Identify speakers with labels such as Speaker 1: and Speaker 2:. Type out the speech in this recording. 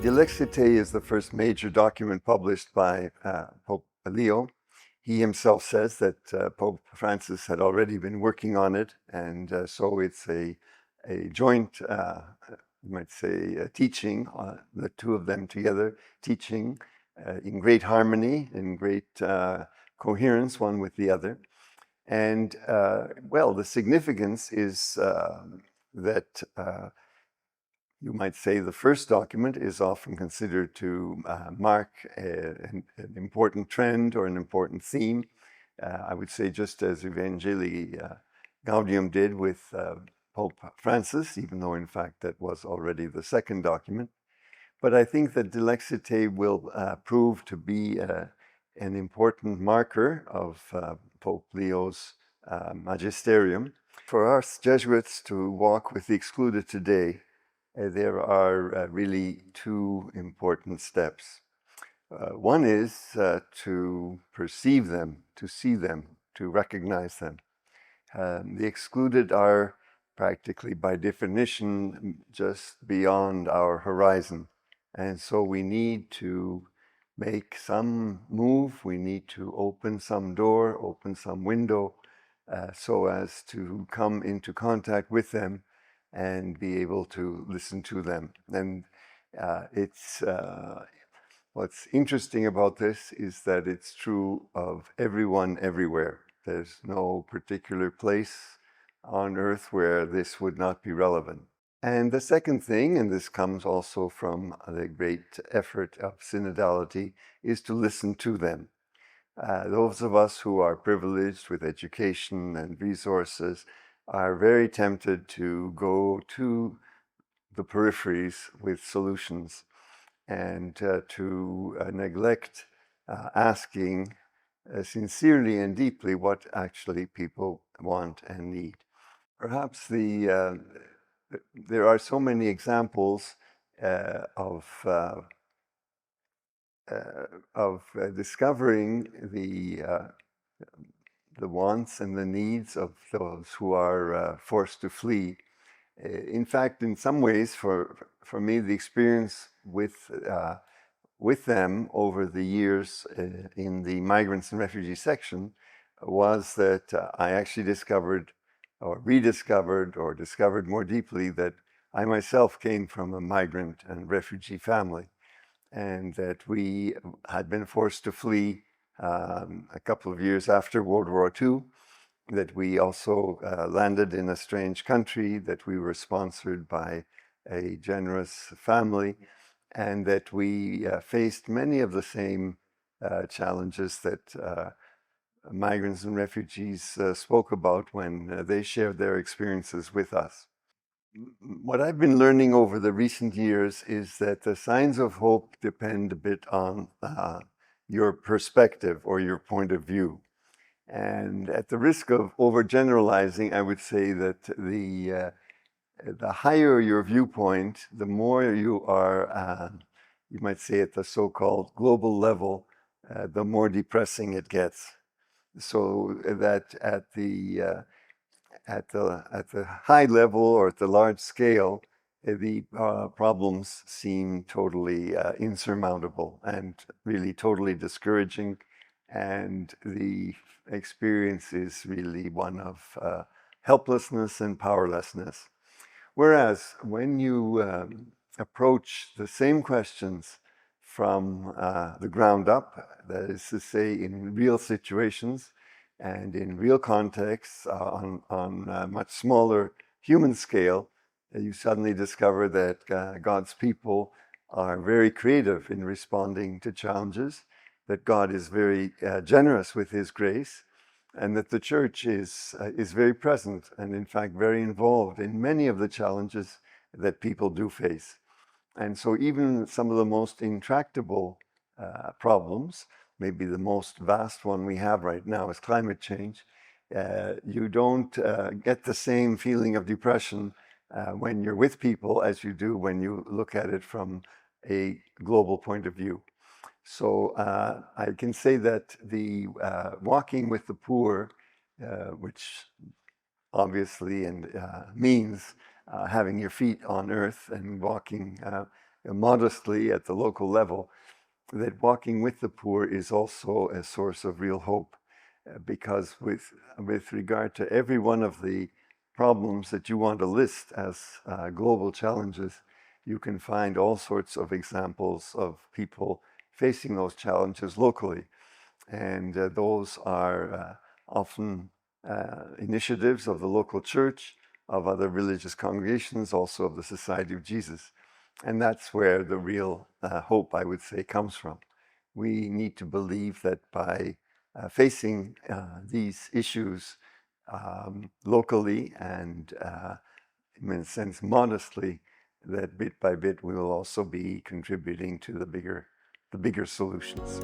Speaker 1: Dilexi Te is the first major document published by Pope Leo. He himself says that Pope Francis had already been working on it, and so it's a joint, you might say, teaching, the two of them together, teaching in great harmony, in great coherence, one with the other. And, well, the significance is that you might say the first document is often considered to mark an important trend or an important theme. I would say just as Evangelii Gaudium did with Pope Francis, even though in fact that was already the second document. But I think that Dilexi Te will prove to be an important marker of Pope Leo's magisterium. For us Jesuits to walk with the excluded today, there are really two important steps. One is to perceive them, to see them, to recognize them. The excluded are practically by definition just beyond our horizon. And so we need to make some move, we need to open some door, open some window, so as to come into contact with them and be able to listen to them. And what's interesting about this is that it's true of everyone everywhere. There's no particular place on earth where this would not be relevant. And the second thing, and this comes also from the great effort of synodality, is to listen to them. Those of us who are privileged with education and resources are very tempted to go to the peripheries with solutions and to neglect asking sincerely and deeply what actually people want and need. Perhaps there are so many examples of discovering the wants and the needs of those who are forced to flee. In fact, in some ways, for me, the experience with them over the years in the migrants and refugees section was that I actually discovered or rediscovered or discovered more deeply that I myself came from a migrant and refugee family, and that we had been forced to flee a couple of years after World War II, that we also landed in a strange country, that we were sponsored by a generous family, and that we faced many of the same challenges that migrants and refugees spoke about when they shared their experiences with us. What I've been learning over the recent years is that the signs of hope depend a bit on your perspective or your point of view. And at the risk of overgeneralizing, I would say that the higher your viewpoint, the more you are, you might say at the so-called global level, the more depressing it gets. So that at the high level or at the large scale, the problems seem totally insurmountable and really totally discouraging, and the experience is really one of helplessness and powerlessness. Whereas when you approach the same questions from the ground up, that is to say in real situations and in real contexts on a much smaller human scale, you suddenly discover that God's people are very creative in responding to challenges, that God is very generous with His grace, and that the Church is very present and in fact very involved in many of the challenges that people do face. And so even some of the most intractable problems, maybe the most vast one we have right now is climate change, you don't get the same feeling of depression when you're with people as you do when you look at it from a global point of view. So I can say that the walking with the poor, which obviously means having your feet on earth and walking modestly at the local level, that walking with the poor is also a source of real hope, because with regard to every one of the problems that you want to list as global challenges, you can find all sorts of examples of people facing those challenges locally. And those are often initiatives of the local church, of other religious congregations, also of the Society of Jesus. And that's where the real hope, I would say, comes from. We need to believe that by facing these issues locally and, in a sense, modestly, that bit by bit we will also be contributing to the bigger solutions.